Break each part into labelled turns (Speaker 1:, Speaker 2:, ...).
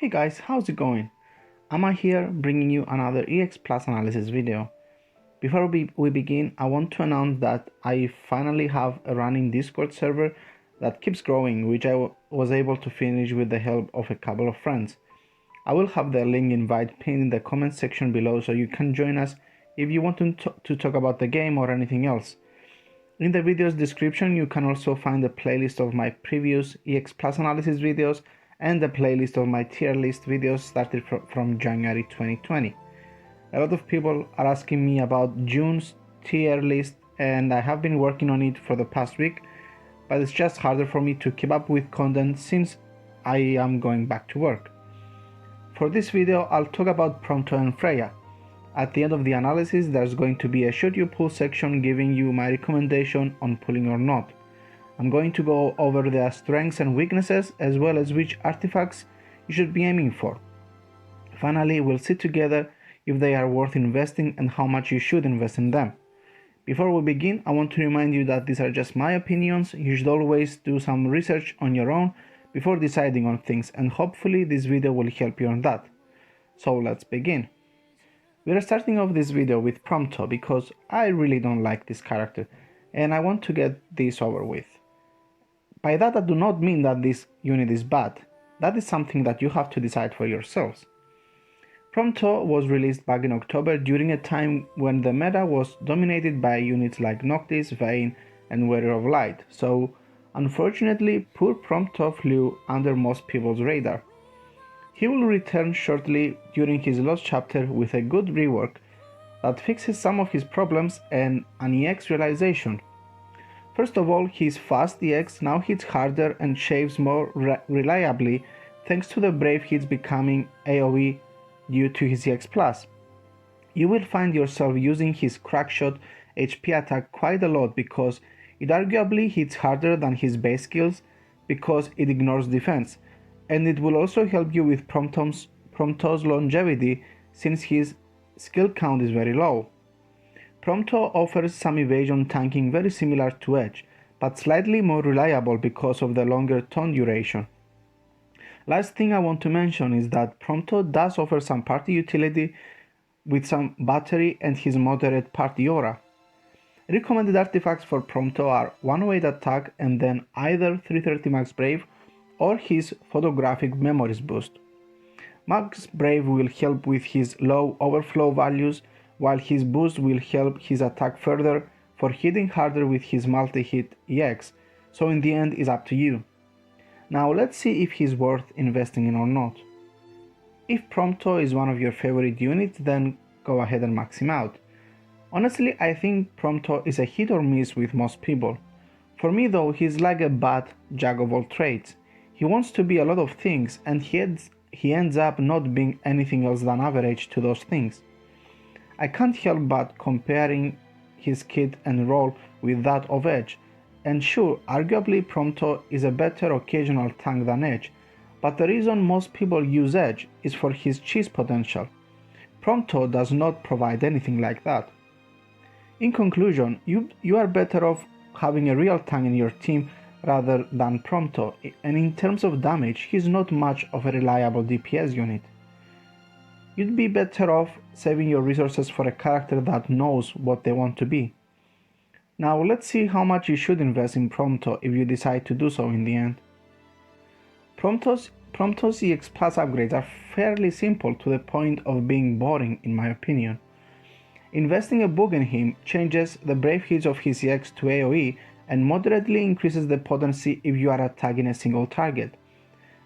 Speaker 1: Hey guys, how's it going? Amma here bringing you another EX Plus analysis video. Before we begin, I want to announce that I finally have a running Discord server that keeps growing, which I was able to finish with the help of a couple of friends. I will have the link invite pinned in the comment section below so you can join us if you want to talk about the game or anything else. In the video's description you can also find a playlist of my previous EX Plus analysis videos and a playlist of my tier list videos started from January 2020. A lot of people are asking me about June's tier list and I have been working on it for the past week, but it's just harder for me to keep up with content since I am going back to work. For this video I'll talk about Prompto and Freya. At the end of the analysis there's going to be a should you pull section giving you my recommendation on pulling or not. I'm going to go over their strengths and weaknesses as well as which artifacts you should be aiming for. Finally, we'll see together if they are worth investing and how much you should invest in them. Before we begin, I want to remind you that these are just my opinions. You should always do some research on your own before deciding on things, and hopefully this video will help you on that. So let's begin. We are starting off this video with Prompto because I really don't like this character and I want to get this over with. By that I do not mean that this unit is bad. That is something that you have to decide for yourselves. Prompto was released back in October during a time when the meta was dominated by units like Noctis, Vayne and Wearer of Light, so unfortunately poor Prompto flew under most people's radar. He will return shortly during his Lost chapter with a good rework that fixes some of his problems and an EX realization. First of all, his fast EX now hits harder and shaves more reliably thanks to the brave hits becoming AoE due to his EX+. You will find yourself using his crackshot HP attack quite a lot because it arguably hits harder than his base skills because it ignores defense, and it will also help you with Prompto's longevity since his skill count is very low. Prompto offers some evasion tanking very similar to Edge, but slightly more reliable because of the longer taunt duration. Last thing I want to mention is that Prompto does offer some party utility with some battery and his moderate party aura. Recommended artifacts for Prompto are 1-weight attack and then either 330 Max Brave or his photographic memories boost. Max Brave will help with his low overflow values, while his boost will help his attack further for hitting harder with his multi-hit EX, so in the end it's up to you. Now let's see if he's worth investing in or not. If Prompto is one of your favorite units, then go ahead and max him out. Honestly, I think Prompto is a hit or miss with most people. For me though, he's like a bad jack of all trades. He wants to be a lot of things and he ends up not being anything else than average to those things. I can't help but comparing his kit and role with that of Edge, and sure, arguably Prompto is a better occasional tank than Edge, but the reason most people use Edge is for his cheese potential. Prompto does not provide anything like that. In conclusion, you are better off having a real tank in your team rather than Prompto, and in terms of damage, he's not much of a reliable DPS unit. You'd be better off saving your resources for a character that knows what they want to be. Now let's see how much you should invest in Prompto if you decide to do so in the end. Prompto's EX Plus upgrades are fairly simple to the point of being boring in my opinion. Investing a book in him changes the brave hits of his EX to AoE and moderately increases the potency if you are attacking a single target.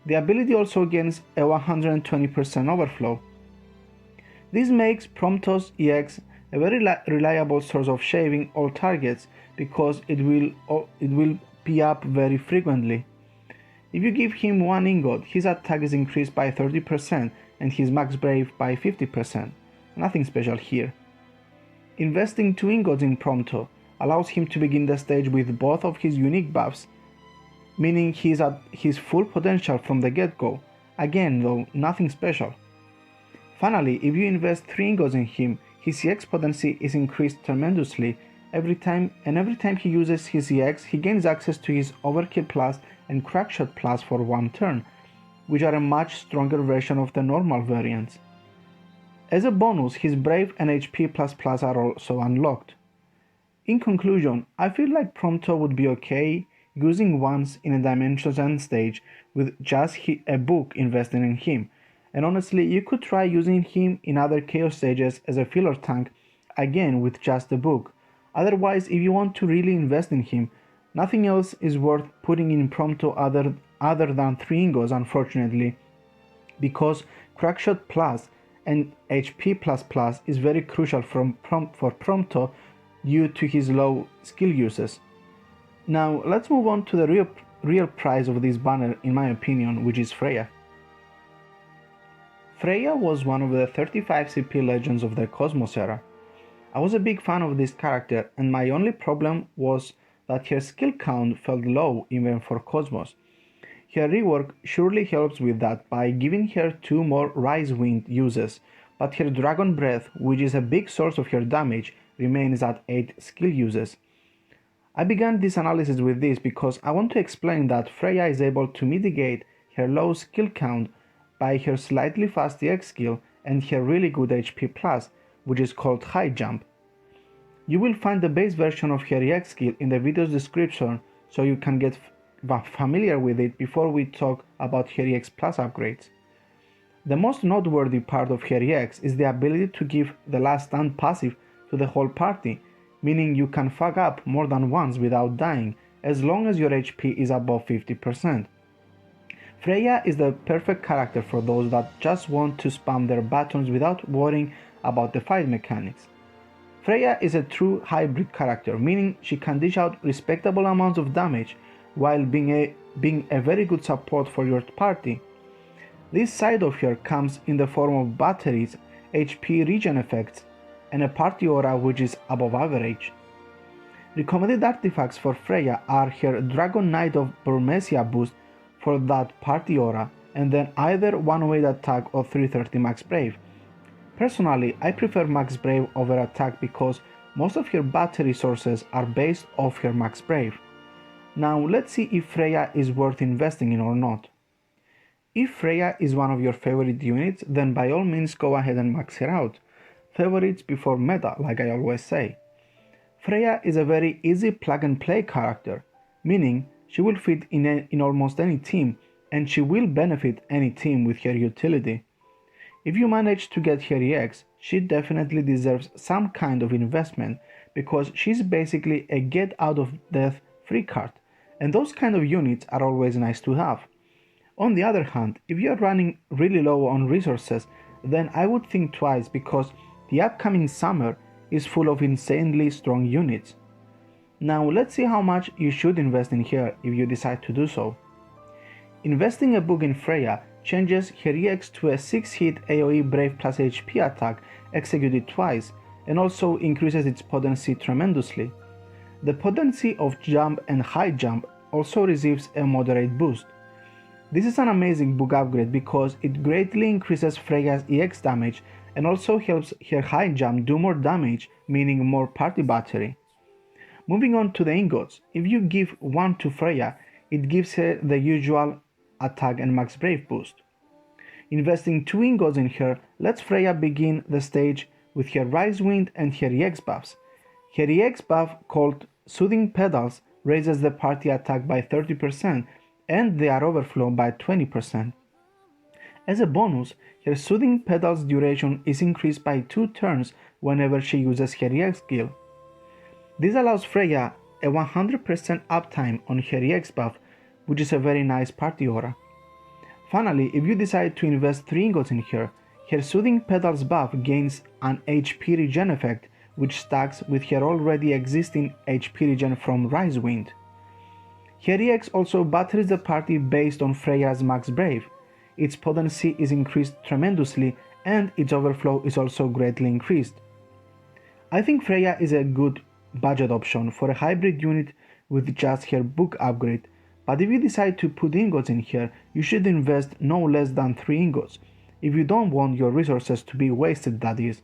Speaker 1: The ability also gains a 120% overflow. This makes Prompto's EX a very reliable source of shaving all targets because it will be up very frequently. If you give him 1 ingot, his attack is increased by 30% and his max brave by 50%. Nothing special here. Investing 2 ingots in Prompto allows him to begin the stage with both of his unique buffs, meaning he's at his full potential from the get-go. Again though, nothing special. Finally, if you invest 3 ingots in him, his EX potency is increased tremendously every time he uses his EX, he gains access to his Overkill Plus and Crackshot Plus for 1 turn, which are a much stronger version of the normal variants. As a bonus, his Brave and HP++ are also unlocked. In conclusion, I feel like Prompto would be okay using once in a Dimensions End stage with just a book investing in him, and honestly you could try using him in other Chaos stages as a filler tank, again with just a book. Otherwise, if you want to really invest in him, nothing else is worth putting in Prompto other than 3 ingots, unfortunately, because Crackshot Plus and HP++ is very crucial for Prompto due to his low skill uses. Now let's move on to the real prize of this banner, in my opinion, which is Freya. Freya was one of the 35 CP legends of the Cosmos era. I was a big fan of this character, and my only problem was that her skill count felt low even for Cosmos. Her rework surely helps with that by giving her 2 more Rise Wind uses, but her Dragon Breath, which is a big source of her damage, remains at 8 skill uses. I began this analysis with this because I want to explain that Freya is able to mitigate her low skill count by her slightly fast EX skill and her really good HP+, which is called High Jump. You will find the base version of her EX skill in the video's description so you can get familiar with it before we talk about her EX Plus upgrades. The most noteworthy part of her EX is the ability to give the last stand passive to the whole party, meaning you can fuck up more than once without dying, as long as your HP is above 50%. Freya is the perfect character for those that just want to spam their buttons without worrying about the fight mechanics. Freya is a true hybrid character, meaning she can dish out respectable amounts of damage while being a very good support for your party. This side of her comes in the form of batteries, HP regen effects, and a party aura which is above average. Recommended artifacts for Freya are her Dragon Knight of Burmecia boost for that party aura, and then either 1-weight attack or 330 Max Brave. Personally, I prefer Max Brave over attack because most of her battery sources are based off her Max Brave. Now let's see if Freya is worth investing in or not. If Freya is one of your favorite units, then by all means go ahead and max her out. Favorites before meta, like I always say. Freya is a very easy plug and play character, meaning she will fit in almost any team, and she will benefit any team with her utility. If you manage to get her EX, she definitely deserves some kind of investment, because she's basically a get out of death free card, and those kind of units are always nice to have. On the other hand, if you are running really low on resources, then I would think twice, because the upcoming summer is full of insanely strong units. Now let's see how much you should invest in her if you decide to do so. Investing a book in Freya changes her EX to a 6-hit AoE Brave plus HP attack executed twice, and also increases its potency tremendously. The potency of Jump and High Jump also receives a moderate boost. This is an amazing book upgrade because it greatly increases Freya's EX damage and also helps her High Jump do more damage, meaning more party battery. Moving on to the ingots, if you give one to Freya, it gives her the usual attack and Max Brave boost. Investing 2 ingots in her lets Freya begin the stage with her Rise Wind and her EX buffs. Her EX buff, called Soothing Petals, raises the party attack by 30% and their overflow by 20%. As a bonus, her Soothing Petals duration is increased by 2 turns whenever she uses her EX skill. This allows Freya a 100% uptime on her EX buff, which is a very nice party aura. Finally, if you decide to invest 3 ingots in her, her Soothing Petals buff gains an HP regen effect, which stacks with her already existing HP regen from Rise Wind. Her EX also batteries the party based on Freya's Max Brave. Its potency is increased tremendously and its overflow is also greatly increased. I think Freya is a good budget option for a hybrid unit with just her book upgrade, but if you decide to put ingots in here, you should invest no less than 3 ingots, if you don't want your resources to be wasted, that is.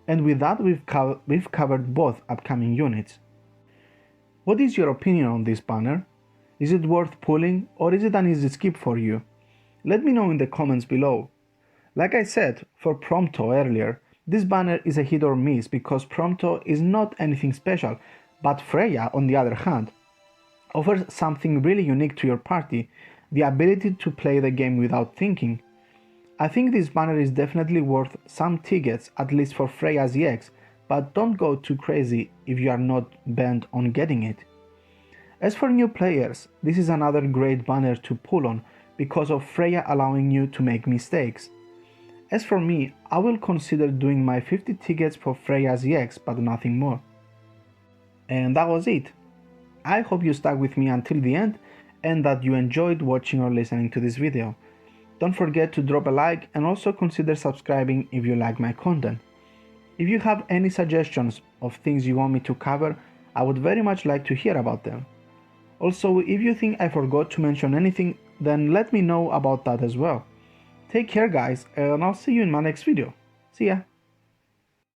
Speaker 1: And with that, we've covered both upcoming units. What is your opinion on this banner? Is it worth pulling, or is it an easy skip for you? Let me know in the comments below. Like I said for Prompto earlier, this banner is a hit or miss because Prompto is not anything special, but Freya, on the other hand, offers something really unique to your party, the ability to play the game without thinking. I think this banner is definitely worth some tickets, at least for Freya's EX, but don't go too crazy if you are not bent on getting it. As for new players, this is another great banner to pull on because of Freya allowing you to make mistakes. As for me, I will consider doing my 50 tickets for Freya's EX, but nothing more. And that was it. I hope you stuck with me until the end and that you enjoyed watching or listening to this video. Don't forget to drop a like and also consider subscribing if you like my content. If you have any suggestions of things you want me to cover, I would very much like to hear about them. Also, if you think I forgot to mention anything, then let me know about that as well. Take care guys, and I'll see you in my next video. See ya!